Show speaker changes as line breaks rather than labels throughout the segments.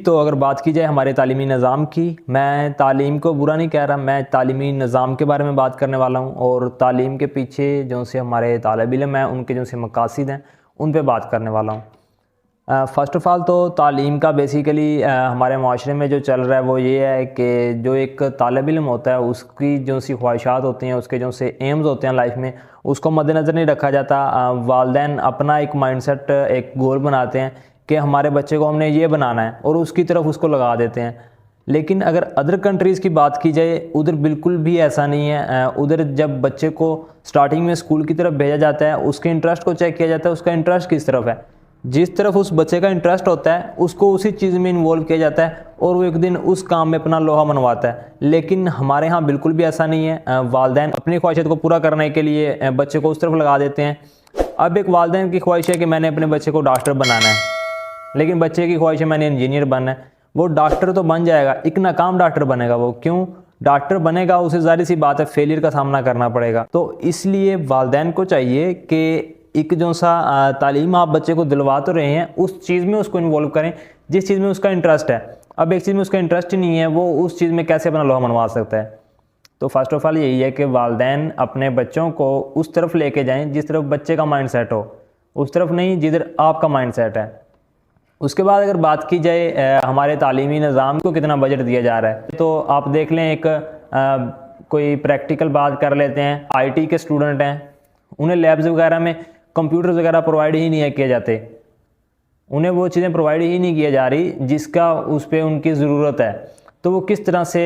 तो अगर बात की जाए हमारे तालीमी निज़ाम की, मैं तालीम को बुरा नहीं कह रहा, मैं तालीमी निज़ाम के बारे में बात करने वाला हूँ और तालीम के पीछे जो से हमारे तालिब इल्म हैं उनके जो से मकासद हैं उन पे बात करने वाला हूँ। फ़र्स्ट ऑफ़ ऑल तो तालीम का बेसिकली हमारे माशरे में जो चल रहा है वो ये है कि जो एक तालिब इल्म होता है उसकी जो सी ख्वाहिशात होती हैं, उसके जो से एम्स होते हैं लाइफ में, उसको मद्देनज़र नहीं रखा जाता। वालिदैन अपना एक माइंडसेट, एक गोल बनाते हैं कि हमारे बच्चे को हमने ये बनाना है और उसकी तरफ उसको लगा देते हैं। लेकिन अगर अदर कंट्रीज़ की बात की जाए, उधर बिल्कुल भी ऐसा नहीं है। उधर जब बच्चे को स्टार्टिंग में स्कूल की तरफ भेजा जाता है, उसके इंटरेस्ट को चेक किया जाता है, उसका इंटरेस्ट किस तरफ है, जिस तरफ उस बच्चे का इंटरेस्ट होता है उसको उसी चीज़ में इन्वॉल्व किया जाता है और वो एक दिन उस काम में अपना लोहा मनवाता है। लेकिन हमारे यहाँ बिल्कुल भी ऐसा नहीं है। वालिदैन अपनी ख्वाहिशत को पूरा करने के लिए बच्चे को उस तरफ लगा देते हैं। अब एक वालिदैन की ख्वाहिश है कि मैंने अपने बच्चे को डॉक्टर बनाना है, लेकिन बच्चे की ख्वाहिश है मैंने इंजीनियर बनना है। वो डॉक्टर तो बन जाएगा, एक नाकाम डॉक्टर बनेगा। वो क्यों डॉक्टर बनेगा? उसे ज़ाहिर सी बात है फेलियर का सामना करना पड़ेगा। तो इसलिए वालिदैन को चाहिए कि एक जो सा तालीम आप बच्चे को दिलवा तो रहे हैं, उस चीज़ में उसको इन्वॉल्व करें जिस चीज़ में उसका इंटरेस्ट है। अब एक चीज़ में उसका इंटरेस्ट ही नहीं है, वो उस चीज़ में कैसे अपना लोहा मनवा सकता है? तो फर्स्ट ऑफ़ ऑल यही है कि वालिदैन अपने बच्चों को उस तरफ लेके जाएं जिस तरफ बच्चे का माइंड सेट हो, उस तरफ नहीं जिधर आपका माइंड सेट है। उसके बाद अगर बात की जाए हमारे तालीमी निज़ाम को कितना बजट दिया जा रहा है, तो आप देख लें एक कोई प्रैक्टिकल बात कर लेते हैं। आईटी के स्टूडेंट हैं, उन्हें लैब्स वगैरह में कंप्यूटर्स वगैरह प्रोवाइड ही नहीं किए जाते, उन्हें वो चीज़ें प्रोवाइड ही नहीं किया जा रही जिसका उस पर उनकी ज़रूरत है। तो वो किस तरह से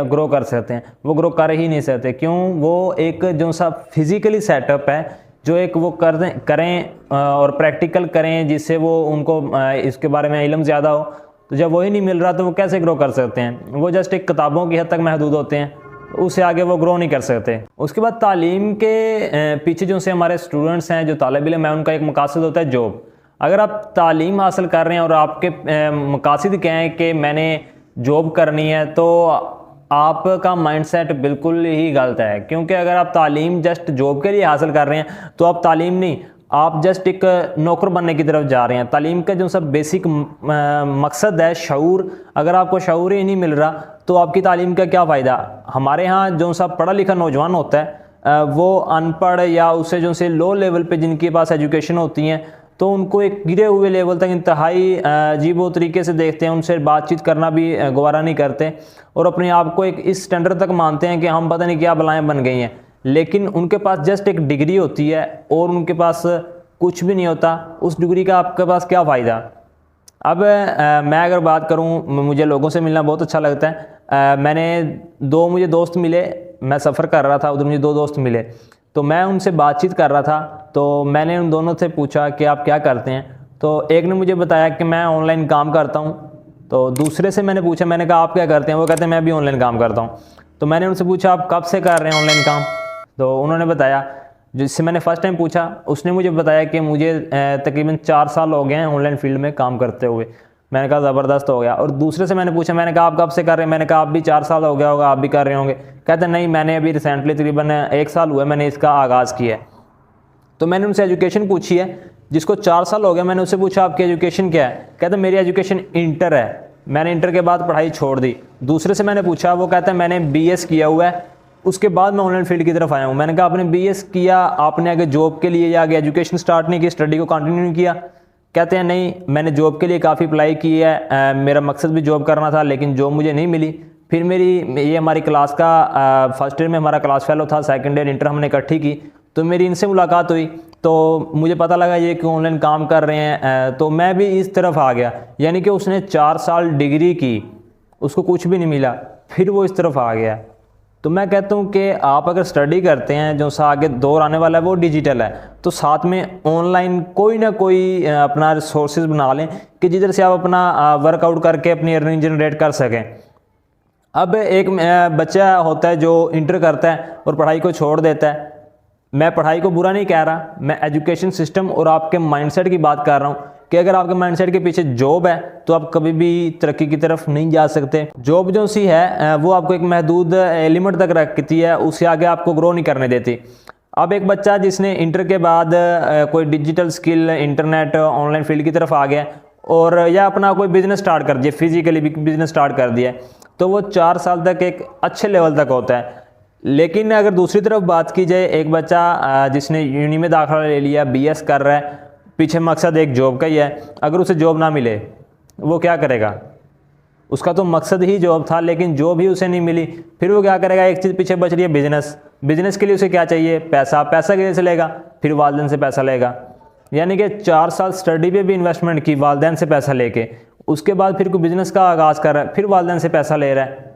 ग्रो कर सकते हैं? वो ग्रो कर ही नहीं सकते। क्यों? वो एक जो सा फिज़िकली सेटअप है जो एक वो करें और प्रैक्टिकल करें जिससे वो उनको इसके बारे में इल्म ज़्यादा हो, तो जब वही नहीं मिल रहा तो वो कैसे ग्रो कर सकते हैं? वो जस्ट एक किताबों की हद तक महदूद होते हैं, उससे आगे वो ग्रो नहीं कर सकते। उसके बाद तालीम के पीछे जो से हमारे स्टूडेंट्स हैं, जो तालिब इल्म है, उनका एक मकासद होता है जॉब। अगर आप तालीम हासिल कर रहे हैं और आपके मकासद क्या है कि मैंने जॉब करनी है, तो आपका माइंडसेट बिल्कुल ही गलत है। क्योंकि अगर आप तालीम जस्ट जॉब के लिए हासिल कर रहे हैं तो आप तालीम नहीं, आप जस्ट एक नौकर बनने की तरफ जा रहे हैं। तालीम का जो सब बेसिक मकसद है शऊर, अगर आपको शऊर ही नहीं मिल रहा तो आपकी तालीम का क्या फ़ायदा? हमारे यहाँ जो सब पढ़ा लिखा नौजवान होता है वो अनपढ़ या उससे जो से लो लेवल पे जिनके पास एजुकेशन होती हैं, तो उनको एक गिरे हुए लेवल तक इंतहाई अजीब तरीके से देखते हैं, उनसे बातचीत करना भी गवारा नहीं करते और अपने आप को एक इस स्टैंडर्ड तक मानते हैं कि हम पता नहीं क्या बलाएं बन गई हैं। लेकिन उनके पास जस्ट एक डिग्री होती है और उनके पास कुछ भी नहीं होता। उस डिग्री का आपके पास क्या फ़ायदा? अब मैं अगर बात करूं, मुझे लोगों से मिलना बहुत अच्छा लगता है। मुझे दोस्त मिले, मैं सफ़र कर रहा था, उधर मुझे 2 दोस्त मिले, तो मैं उनसे बातचीत कर रहा था। तो मैंने उन दोनों से पूछा कि आप क्या करते हैं? तो एक ने मुझे बताया कि मैं ऑनलाइन काम करता हूं। तो दूसरे से मैंने पूछा, मैंने कहा आप क्या करते हैं? वो कहते हैं मैं भी ऑनलाइन काम करता हूं। तो मैंने उनसे पूछा आप कब से कर रहे हैं ऑनलाइन काम? तो उन्होंने बताया, जिससे मैंने फ़र्स्ट टाइम पूछा उसने मुझे बताया कि मुझे तकरीबन 4 साल हो गए हैं ऑनलाइन फील्ड में काम करते हुए। मैंने कहा ज़बरदस्त हो गया। और दूसरे से मैंने पूछा, मैंने कहा आप कब से कर रहे हैं? मैंने कहा आप भी 4 साल हो गया होगा, आप भी कर रहे होंगे। कहते नहीं, मैंने अभी रिसेंटली तकरीबन 1 साल हुआ है मैंने इसका आगाज़ किया है। तो मैंने उनसे एजुकेशन पूछी है, जिसको 4 साल हो गया, मैंने उससे पूछा आपकी एजुकेशन क्या है? कहते मेरी एजुकेशन इंटर है, मैंने इंटर के बाद पढ़ाई छोड़ दी। दूसरे से मैंने पूछा, वो कहता है मैंने BS किया हुआ है, उसके बाद मैं ऑनलाइन फील्ड की तरफ आया हूँ। मैंने कहा आपने BS किया, आपने आगे जॉब के लिए या आगे एजुकेशन स्टार्ट नहीं की, स्टडी को कंटिन्यू नहीं किया? कहते हैं नहीं, मैंने जॉब के लिए काफ़ी अप्लाई की है, मेरा मकसद भी जॉब करना था, लेकिन जॉब मुझे नहीं मिली। फिर ये हमारी क्लास का फर्स्ट ईयर में हमारा क्लास फेलो था, सेकंड ईयर इंटर हमने इकट्ठी की, तो मेरी इनसे मुलाकात हुई, तो मुझे पता लगा ये कि ऑनलाइन काम कर रहे हैं, तो मैं भी इस तरफ आ गया। यानी कि उसने 4 साल डिग्री की, उसको कुछ भी नहीं मिला, फिर वो इस तरफ आ गया। तो मैं कहता हूँ कि आप अगर स्टडी करते हैं, जो सा आगे दौर आने वाला है वो डिजिटल है, तो साथ में ऑनलाइन कोई ना कोई अपना रिसोर्सेज बना लें कि जिधर से आप अपना वर्कआउट करके अपनी अर्निंग जनरेट कर सकें। अब एक बच्चा होता है जो इंटर करता है और पढ़ाई को छोड़ देता है। मैं पढ़ाई को बुरा नहीं कह रहा, मैं एजुकेशन सिस्टम और आपके माइंडसेट की बात कर रहा हूँ कि अगर आपके माइंडसेट के पीछे जॉब है तो आप कभी भी तरक्की की तरफ नहीं जा सकते। जॉब जो सी है वो आपको एक महदूद लिमिट तक रखती है, उससे आगे आपको ग्रो नहीं करने देती। अब एक बच्चा जिसने इंटर के बाद कोई digital skill, internet, online field की तरफ आ गया और या अपना कोई बिज़नेस स्टार्ट कर दिया, फिजिकली भी बिज़नेस स्टार्ट कर दिया, तो वो 4 साल तक एक अच्छे लेवल तक होता है। लेकिन अगर दूसरी तरफ बात की जाए, एक बच्चा जिसने यूनी में दाखिला ले लिया, BS कर रहा है, पीछे मकसद एक जॉब का ही है, अगर उसे जॉब ना मिले वो क्या करेगा? उसका तो मकसद ही जॉब था, लेकिन जॉब ही उसे नहीं मिली, फिर वो क्या करेगा? एक चीज़ पीछे बच रही है, बिजनेस। बिजनेस के लिए उसे क्या चाहिए? पैसा। पैसा किधर से लेगा? फिर वालिदैन से पैसा लेगा। यानी कि 4 साल स्टडी पे भी इन्वेस्टमेंट की वालिदैन से पैसा लेके, उसके बाद फिर कोई बिजनेस का आगाज़ कर रहा है, फिर वालिदैन से पैसा ले रहा है।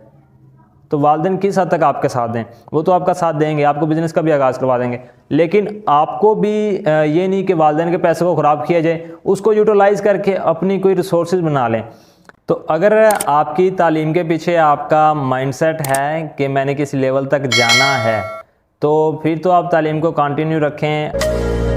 तो वालिदैन किस हद तक आपके साथ दें? वो तो आपका साथ देंगे, आपको बिज़नेस का भी आगाज़ करवा देंगे, लेकिन आपको भी ये नहीं कि वालिदैन के पैसे को ख़राब किया जाए, उसको यूटिलाइज़ करके अपनी कोई रिसोर्सेज बना लें। तो अगर आपकी तालीम के पीछे आपका माइंडसेट है कि मैंने किस लेवल तक जाना है, तो फिर तो आप तालीम को कंटिन्यू रखें।